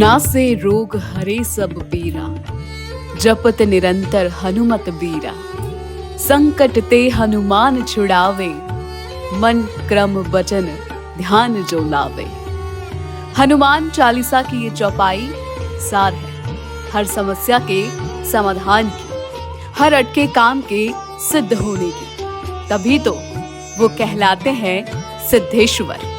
नासे रोग हरे सब पीरा, जपत निरंतर हनुमत बीरा। संकट ते हनुमान छुड़ावे, मन क्रम वचन ध्यान जो लावे। हनुमान चालीसा की ये चौपाई सार है हर समस्या के समाधान की, हर अटके काम के सिद्ध होने की। तभी तो वो कहलाते हैं सिद्धेश्वर।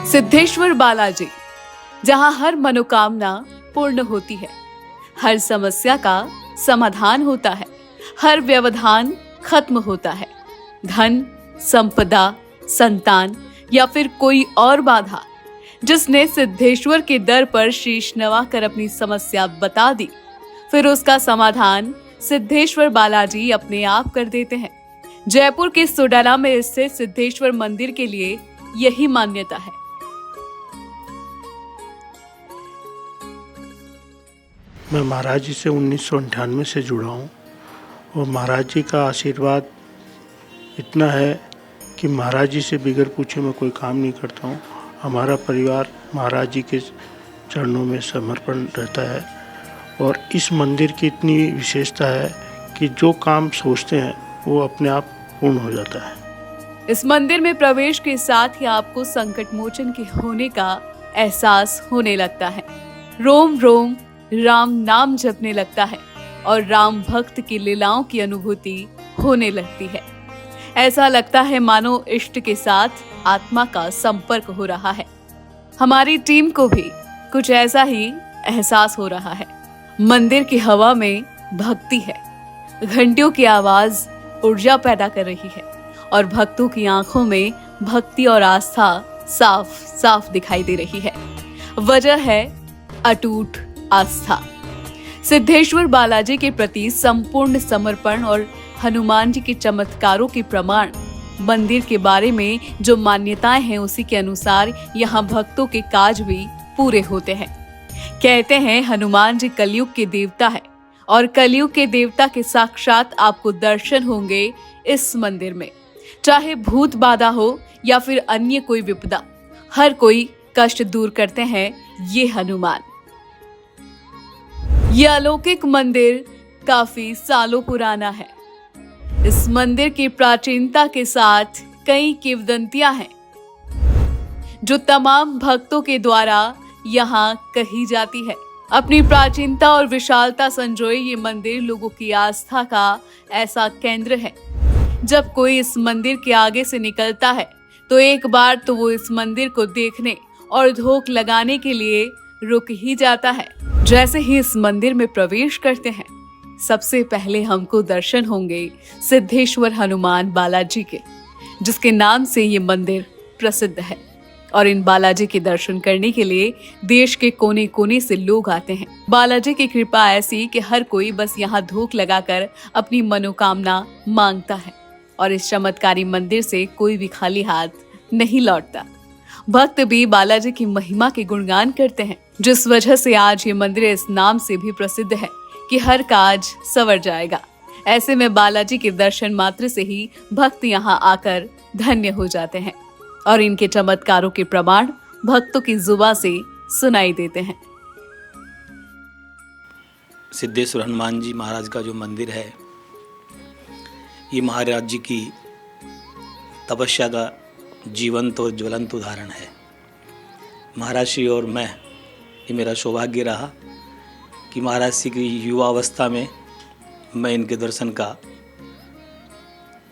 सिद्धेश्वर बालाजी, जहां हर मनोकामना पूर्ण होती है, हर समस्या का समाधान होता है, हर व्यवधान खत्म होता है। धन, संपदा, संतान या फिर कोई और बाधा, जिसने सिद्धेश्वर के दर पर शीश नवा कर अपनी समस्या बता दी, फिर उसका समाधान सिद्धेश्वर बालाजी अपने आप कर देते हैं। जयपुर के सोडाला में स्थित सिद्धेश्वर मंदिर के लिए यही मान्यता है। मैं महाराज जी से 1998 से जुड़ा हूँ और महाराज जी का आशीर्वाद इतना है कि महाराज जी से बिगर पूछे मैं कोई काम नहीं करता हूँ। हमारा परिवार महाराज जी के चरणों में समर्पण रहता है और इस मंदिर की इतनी विशेषता है कि जो काम सोचते हैं वो अपने आप पूर्ण हो जाता है। इस मंदिर में प्रवेश के साथ ही आपको संकट मोचन के होने का एहसास होने लगता है। रोम रोम राम नाम जपने लगता है और राम भक्त की लीलाओं की अनुभूति होने लगती है। ऐसा लगता है मानो इष्ट के साथ आत्मा का संपर्क हो रहा है। हमारी टीम को भी कुछ ऐसा ही एहसास हो रहा है। मंदिर की हवा में भक्ति है, घंटियों की आवाज ऊर्जा पैदा कर रही है और भक्तों की आंखों में भक्ति और आस्था साफ साफ दिखाई दे रही है। वजह है अटूट आस्था। सिद्धेश्वर बालाजी के प्रति संपूर्ण समर्पण और हनुमान जी के चमत्कारों के प्रमाण। मंदिर के बारे में जो मान्यताएं हैं उसी के अनुसार यहाँ भक्तों के काज भी पूरे होते हैं। कहते हैं हनुमान जी कलयुग के देवता है और कलयुग के देवता के साक्षात आपको दर्शन होंगे इस मंदिर में। चाहे भूत बाधा हो या फिर अन्य कोई विपदा, हर कोई कष्ट दूर करते हैं ये हनुमान। ये अलौकिक मंदिर काफी सालों पुराना है। इस मंदिर की प्राचीनता के साथ कई किंवदंतियां हैं जो तमाम भक्तों के द्वारा यहाँ कही जाती है। अपनी प्राचीनता और विशालता संजोए ये मंदिर लोगों की आस्था का ऐसा केंद्र है। जब कोई इस मंदिर के आगे से निकलता है तो एक बार तो वो इस मंदिर को देखने और धोख लगाने के लिए रुक ही जाता है। जैसे ही इस मंदिर में प्रवेश करते हैं, सबसे पहले हमको दर्शन होंगे सिद्धेश्वर हनुमान बालाजी के, जिसके नाम से ये मंदिर प्रसिद्ध है। और इन बालाजी के दर्शन करने के लिए देश के कोने कोने से लोग आते हैं। बालाजी की कृपा ऐसी कि हर कोई बस यहाँ धूप लगाकर अपनी मनोकामना मांगता है और इस चमत्कारी मंदिर से कोई भी खाली हाथ नहीं लौटता। भक्त भी बालाजी की महिमा के गुणगान करते हैं, जिस वजह से आज ये मंदिर इस नाम से भी प्रसिद्ध है कि हर काज सवर जाएगा। ऐसे में बालाजी के दर्शन मात्र से ही भक्त यहाँ आकर धन्य हो जाते हैं और इनके चमत्कारों के प्रमाण भक्तों की जुबान से सुनाई देते हैं। सिद्धेश्वर हनुमान जी महाराज का जो मंदिर है, ये महाराज जी की तपस्या का जीवंत और ज्वलंत उदाहरण है। महाराज श्री और मैं, ये मेरा सौभाग्य रहा कि महाराज श्री की युवावस्था में मैं इनके दर्शन का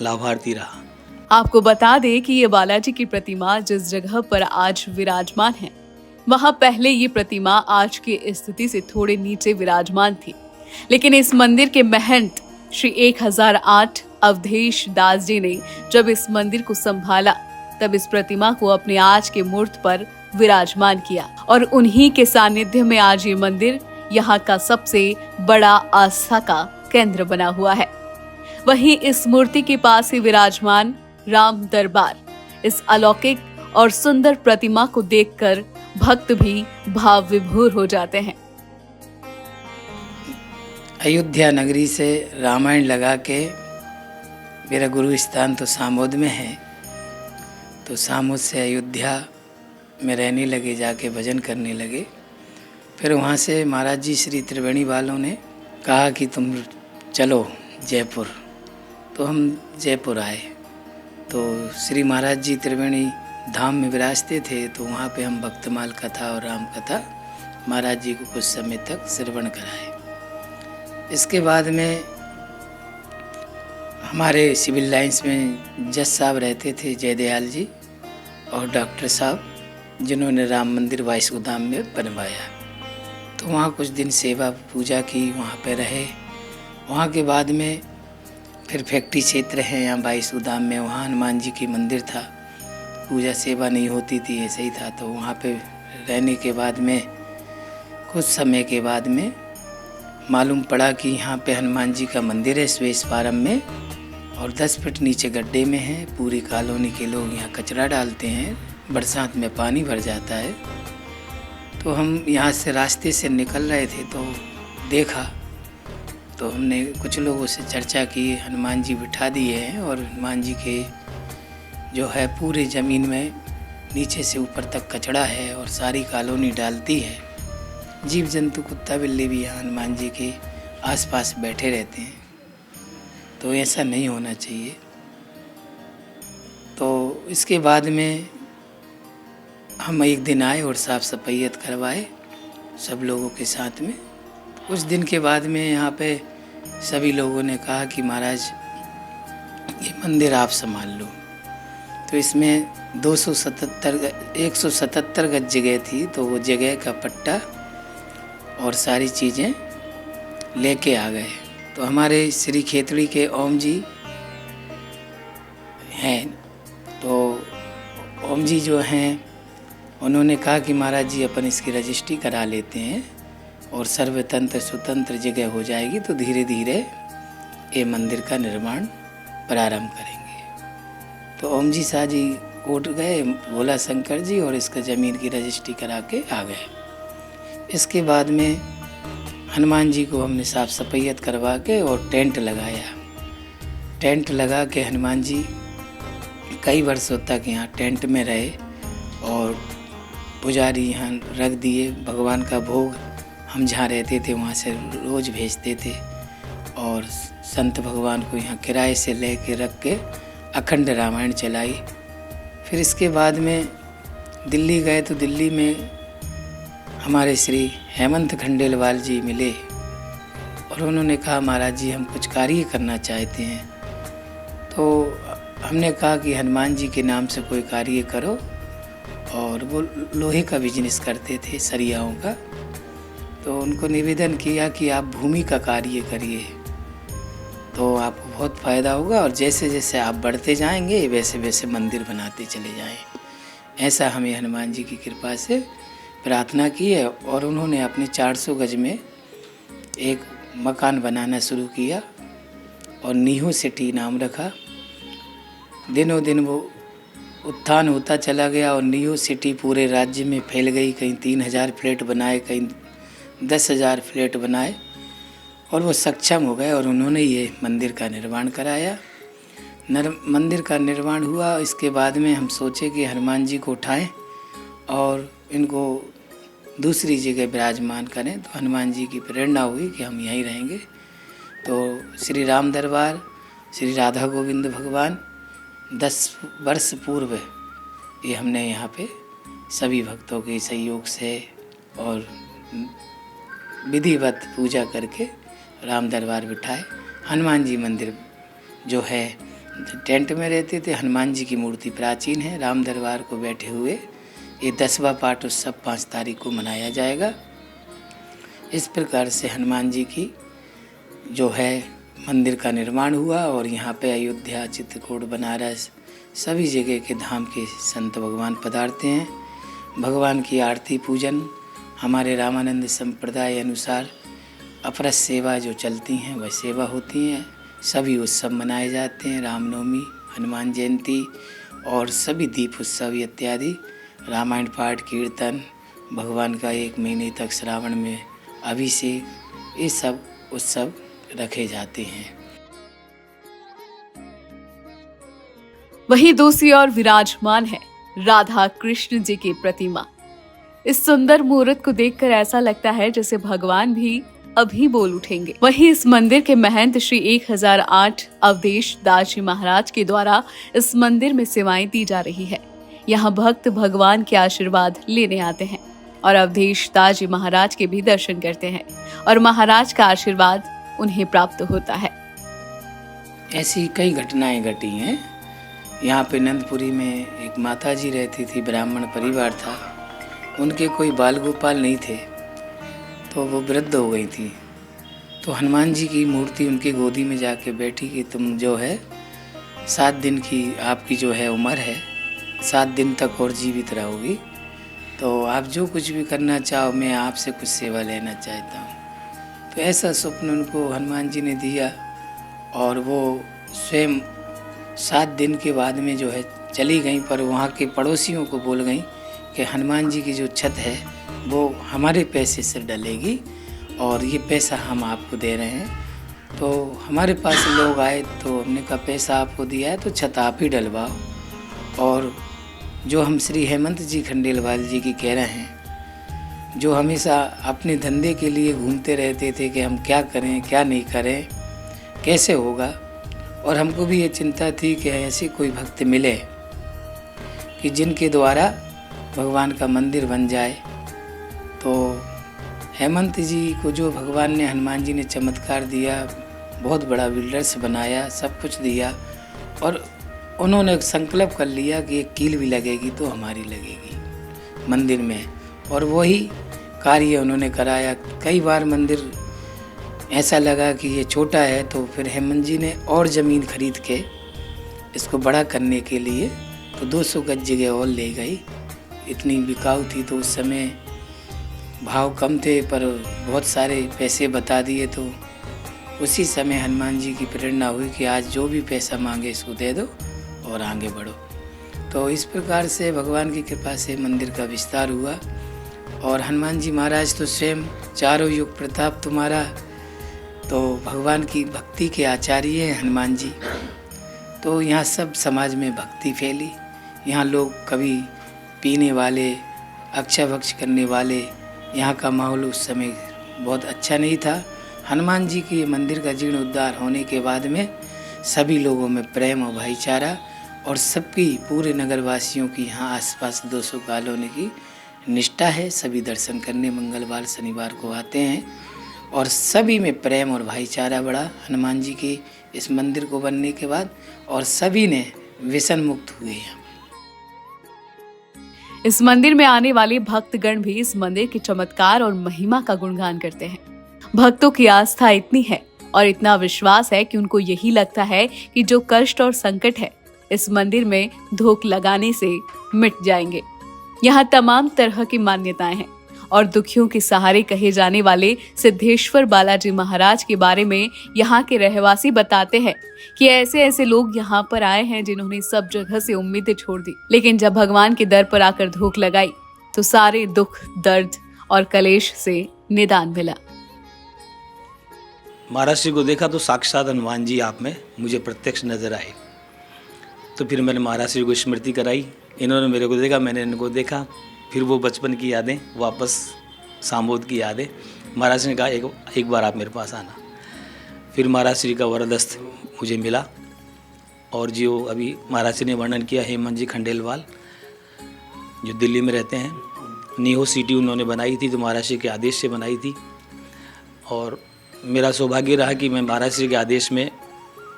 लाभार्थी रहा। आपको बता दें कि ये बालाजी की प्रतिमा जिस जगह पर आज विराजमान है, वहां पहले ये प्रतिमा आज की स्थिति से थोड़े नीचे विराजमान थी। लेकिन इस मंदिर के महंत श्री 1008 अवधेश दास जी ने जब इस मंदिर को संभाला, तब इस प्रतिमा को अपने आज के मूर्त पर विराजमान किया और उन्हीं के सानिध्य में आज ये मंदिर यहाँ का सबसे बड़ा आस्था का केंद्र बना हुआ है। वहीं इस मूर्ति के पास ही विराजमान राम दरबार, इस अलौकिक और सुंदर प्रतिमा को देखकर भक्त भी भाव विभोर हो जाते हैं। अयोध्या नगरी से रामायण लगा के, मेरा गुरु स्थान तो सामोद में है, तो सामोद से अयोध्या में रहने लगे, जाके भजन करने लगे। फिर वहाँ से महाराज जी श्री त्रिवेणी वालों ने कहा कि तुम चलो जयपुर, तो हम जयपुर आए। तो श्री महाराज जी त्रिवेणी धाम में विराजते थे, तो वहाँ पे हम भक्तमाल कथा और राम कथा महाराज जी को कुछ समय तक श्रवण कराए। इसके बाद में हमारे सिविल लाइंस में जज साहब रहते थे, जयदयाल जी, और डॉक्टर साहब, जिन्होंने राम मंदिर वाइसगोदाम में बनवाया। तो वहाँ कुछ दिन सेवा पूजा की, वहाँ पे रहे। वहाँ के बाद में फिर फैक्ट्री क्षेत्र है यहाँ वाइसगोदाम में, वहाँ हनुमान जी की मंदिर था, पूजा सेवा नहीं होती थी, ऐसे ही था। तो वहाँ पे रहने के बाद में कुछ समय के बाद में मालूम पड़ा कि यहाँ पे हनुमान जी का मंदिर है स्वेस फार्म में, और 10 फीट नीचे गड्ढे में है। पूरी कॉलोनी के लोग यहाँ कचरा डालते हैं, बरसात में पानी भर जाता है। तो हम यहाँ से रास्ते से निकल रहे थे तो देखा, तो हमने कुछ लोगों से चर्चा की, हनुमान जी बिठा दिए हैं और हनुमान जी के जो है पूरे ज़मीन में नीचे से ऊपर तक कचरा है और सारी कॉलोनी डालती है। जीव जंतु, कुत्ता बिल्ली भी यहाँ हनुमान जी के आसपास बैठे रहते हैं, तो ऐसा नहीं होना चाहिए। तो इसके बाद में हम एक दिन आए और साफ़ सफाइयत करवाए सब लोगों के साथ में। कुछ दिन के बाद में यहाँ पे सभी लोगों ने कहा कि महाराज ये मंदिर आप संभाल लो। तो इसमें 177 गज जगह थी, तो वो जगह का पट्टा और सारी चीज़ें लेके आ गए। तो हमारे श्री खेतड़ी के ओम जी हैं, तो ओम जी जो हैं उन्होंने कहा कि महाराज जी अपन इसकी रजिस्ट्री करा लेते हैं और सर्वतंत्र स्वतंत्र जगह हो जाएगी, तो धीरे धीरे ये मंदिर का निर्माण प्रारंभ करेंगे। तो ओम जी शाह जी कोर्ट गए, भोला शंकर जी, और इसका ज़मीन की रजिस्ट्री करा के आ गए। इसके बाद में हनुमान जी को हमने साफ़ सफाइयत करवा के और टेंट लगाया। टेंट लगा के हनुमान जी कई वर्षों तक यहाँ टेंट में रहे और पुजारी यहाँ रख दिए। भगवान का भोग हम जहाँ रहते थे वहाँ से रोज़ भेजते थे, और संत भगवान को यहाँ किराए से ले के रख के अखंड रामायण चलाई। फिर इसके बाद में दिल्ली गए, तो दिल्ली में हमारे श्री हेमंत खंडेलवाल जी मिले और उन्होंने कहा महाराज जी हम कुछ कार्य करना चाहते हैं। तो हमने कहा कि हनुमान जी के नाम से कोई कार्य करो, और वो लोहे का बिजनेस करते थे, सरियाओं का। तो उनको निवेदन किया कि आप भूमि का कार्य करिए तो आपको बहुत फ़ायदा होगा, और जैसे जैसे आप बढ़ते जाएंगे वैसे वैसे मंदिर बनाते चले जाएं। ऐसा हमें हनुमान जी की कृपा से प्रार्थना की है। और उन्होंने अपने 400 गज में एक मकान बनाना शुरू किया और नीहू सिटी नाम रखा। दिनों दिन वो उत्थान होता चला गया और नीहू सिटी पूरे राज्य में फैल गई। कहीं 3000 फ्लैट बनाए, कहीं 10,000 फ्लैट बनाए, और वो सक्षम हो गए और उन्होंने ये मंदिर का निर्माण कराया। मंदिर का निर्माण हुआ। इसके बाद में हम सोचे कि हनुमान जी को उठाएं और इनको दूसरी जगह विराजमान करें। तो हनुमान जी की प्रेरणा हुई कि हम यहीं रहेंगे। तो श्री राम दरबार, श्री राधा गोविंद भगवान 10 वर्ष पूर्व ये हमने यहाँ पे सभी भक्तों के सहयोग से और विधिवत पूजा करके राम दरबार बिठाए। हनुमान जी मंदिर जो है टेंट में रहते थे। हनुमान जी की मूर्ति प्राचीन है। राम दरबार को बैठे हुए ये 10वां पाठ उत्सव 5 तारीख को मनाया जाएगा। इस प्रकार से हनुमान जी की जो है मंदिर का निर्माण हुआ, और यहाँ पे अयोध्या, चित्रकूट, बनारस सभी जगह के धाम के संत भगवान पधारते हैं। भगवान की आरती पूजन हमारे रामानंद संप्रदाय अनुसार अपरस सेवा जो चलती हैं वह सेवा होती हैं। सभी उत्सव मनाए जाते हैं, रामनवमी, हनुमान जयंती और सभी दीप उत्सव इत्यादि। रामायण पाठ, कीर्तन, भगवान का 1 महीने तक श्रावण में अभिषेक, ये सब उत्सव रखे जाते हैं। वहीं दूसरी ओर विराजमान है राधा कृष्ण जी की प्रतिमा। इस सुंदर मूर्त को देखकर ऐसा लगता है जैसे भगवान भी अभी बोल उठेंगे। वहीं इस मंदिर के महंत श्री 1008 अवधेश दास जी महाराज के द्वारा इस मंदिर में सेवाएं दी जा रही है। यहाँ भक्त भगवान के आशीर्वाद लेने आते हैं और अवधेश दास जी महाराज के भी दर्शन करते हैं और महाराज का आशीर्वाद उन्हें प्राप्त होता है। ऐसी कई घटनाएं घटी हैं। यहाँ पे नंदपुरी में एक माता जी रहती थी, ब्राह्मण परिवार था, उनके कोई बाल गोपाल नहीं थे, तो वो वृद्ध हो गई थी। तो हनुमान जी की मूर्ति उनकी गोदी में जाके बैठी कि तुम जो है 7 दिन की आपकी जो है उम्र है, 7 दिन तक और जीवित रहोगी, तो आप जो कुछ भी करना चाहो, मैं आपसे कुछ सेवा लेना चाहता हूँ। तो ऐसा स्वप्न उनको हनुमान जी ने दिया और वो स्वयं 7 दिन के बाद में जो है चली गई, पर वहाँ के पड़ोसियों को बोल गई कि हनुमान जी की जो छत है वो हमारे पैसे से डलेगी और ये पैसा हम आपको दे रहे हैं। तो हमारे पास लोग आए तो हमने कहा पैसा आपको दिया है तो छत आप ही डलवाओ। और जो हम श्री हेमंत जी खंडेलवाल जी की कह रहे हैं, जो हमेशा अपने धंधे के लिए घूमते रहते थे कि हम क्या करें क्या नहीं करें, कैसे होगा, और हमको भी ये चिंता थी कि ऐसे कोई भक्त मिले कि जिनके द्वारा भगवान का मंदिर बन जाए। तो हेमंत जी को जो भगवान ने, हनुमान जी ने चमत्कार दिया, बहुत बड़ा बिल्डर्स बनाया, सब कुछ दिया, और उन्होंने संकल्प कर लिया कि एक कील भी लगेगी तो हमारी लगेगी मंदिर में, और वही कार्य उन्होंने कराया। कई बार मंदिर ऐसा लगा कि ये छोटा है, तो फिर हेमंत जी ने और ज़मीन खरीद के इसको बड़ा करने के लिए तो 200 गज जगह और ले गई। इतनी बिकाऊ थी, तो उस समय भाव कम थे पर बहुत सारे पैसे बता दिए। तो उसी समय हनुमान जी की प्रेरणा हुई कि आज जो भी पैसा मांगे इसको दे दो और आगे बढ़ो। तो इस प्रकार से भगवान की कृपा से मंदिर का विस्तार हुआ। और हनुमान जी महाराज तो स्वयं चारों युग प्रताप तुम्हारा, तो भगवान की भक्ति के आचार्य हैं हनुमान जी। तो यहाँ सब समाज में भक्ति फैली। यहाँ लोग कभी पीने वाले, अक्षय भक्ष करने वाले, यहाँ का माहौल उस समय बहुत अच्छा नहीं था। हनुमान जी के मंदिर का जीर्णोद्धार होने के बाद में सभी लोगों में प्रेम और भाईचारा, और सबकी पूरे नगरवासियों की यहाँ आसपास 200 कॉलोनी की निष्ठा है। सभी दर्शन करने मंगलवार शनिवार को आते हैं और सभी में प्रेम और भाईचारा बढ़ा हनुमान जी के इस मंदिर को बनने के बाद, और सभी ने व्यसन मुक्त हुए हैं। इस मंदिर में आने वाले भक्तगण भी इस मंदिर के चमत्कार और महिमा का गुणगान करते हैं। भक्तों की आस्था इतनी है और इतना विश्वास है कि उनको यही लगता है कि जो कष्ट और संकट है इस मंदिर में धूप लगाने से मिट जाएंगे। यहाँ तमाम तरह की मान्यताएं हैं और दुखियों के सहारे कहे जाने वाले सिद्धेश्वर बालाजी महाराज के बारे में यहाँ के रहवासी बताते हैं कि ऐसे ऐसे लोग यहाँ पर आए हैं जिन्होंने सब जगह से उम्मीदें छोड़ दी, लेकिन जब भगवान के दर पर आकर धूप लगाई तो सारे दुख, दर्द और कलेश से निदान मिला। महाराज श्री को देखा तो साक्षात हनुमान जी आप में मुझे प्रत्यक्ष नजर आए। तो फिर मैंने महाराज श्री को स्मृति कराई, इन्होंने मेरे को देखा, मैंने इनको देखा, फिर वो बचपन की यादें वापस, सामोद की यादें। महाराज श्री ने कहा एक बार आप मेरे पास आना। फिर महाराज श्री का वरदस्त मुझे मिला, और जो अभी महाराज श्री ने वर्णन किया, हेमंत जी खंडेलवाल जो दिल्ली में रहते हैं, नीहो सिटी उन्होंने बनाई थी, तो महाराज श्री के आदेश से बनाई थी। और मेरा सौभाग्य रहा कि मैं महाराज श्री के आदेश में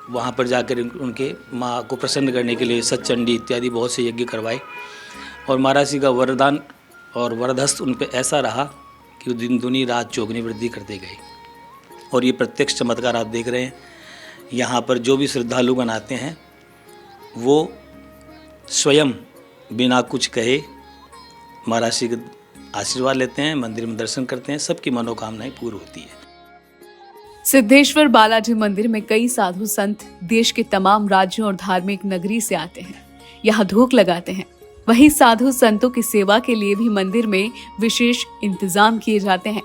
वहाँ पर जाकर उनके माँ को प्रसन्न करने के लिए सतचंडी इत्यादि बहुत से यज्ञ करवाए, और महाराज जी का वरदान और वरदहस्त उन पर ऐसा रहा कि वो दिन दुनी रात चौगुनी वृद्धि करते गए। और ये प्रत्यक्ष चमत्कार आप देख रहे हैं। यहाँ पर जो भी श्रद्धालुगण आते हैं वो स्वयं बिना कुछ कहे महाराज जी का आशीर्वाद लेते हैं, मंदिर में दर्शन करते हैं, सबकी मनोकामनाएं पूरी होती है। सिद्धेश्वर बालाजी मंदिर में कई साधु संत देश के तमाम राज्यों और धार्मिक नगरी से आते हैं, यहाँ धूप लगाते हैं। वहीं साधु संतों की सेवा के लिए भी मंदिर में विशेष इंतजाम किए जाते हैं।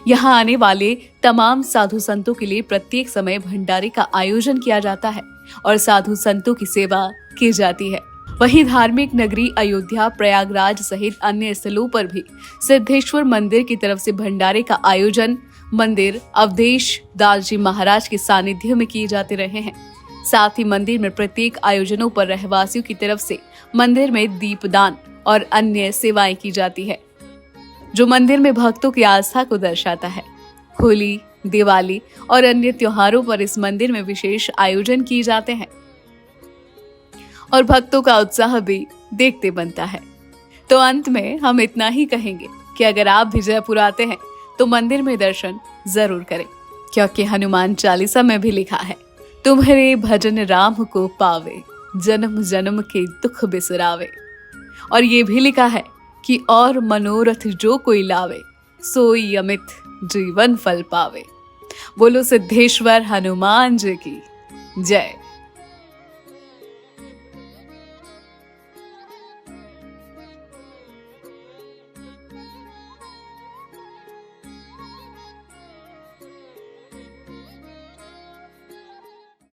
यहाँ आने वाले तमाम साधु संतों के लिए प्रत्येक समय भंडारे का आयोजन किया जाता है और साधु संतों की सेवा की जाती है। वहीं धार्मिक नगरी अयोध्या, प्रयागराज सहित अन्य स्थलों पर भी सिद्धेश्वर मंदिर की तरफ से भंडारे का आयोजन मंदिर अवधेश दास जी महाराज के सानिध्य में किए जाते रहे हैं। साथ ही मंदिर में प्रत्येक आयोजनों पर रहवासियों की तरफ से मंदिर में दीपदान और अन्य सेवाएं की जाती है, जो मंदिर में भक्तों की आस्था को दर्शाता है। होली, दिवाली और अन्य त्योहारों पर इस मंदिर में विशेष आयोजन किए जाते हैं और भक्तों का उत्साह भी देखते बनता है। तो अंत में हम इतना ही कहेंगे कि अगर आप भी जयपुर आते हैं तो मंदिर में दर्शन जरूर करें, क्योंकि हनुमान चालीसा में भी लिखा है, तुम्हारे भजन राम को पावे, जन्म जन्म के दुख बिसरावे। और ये भी लिखा है कि और मनोरथ जो कोई लावे, सोई अमित जीवन फल पावे। बोलो सिद्धेश्वर हनुमान जी की जय।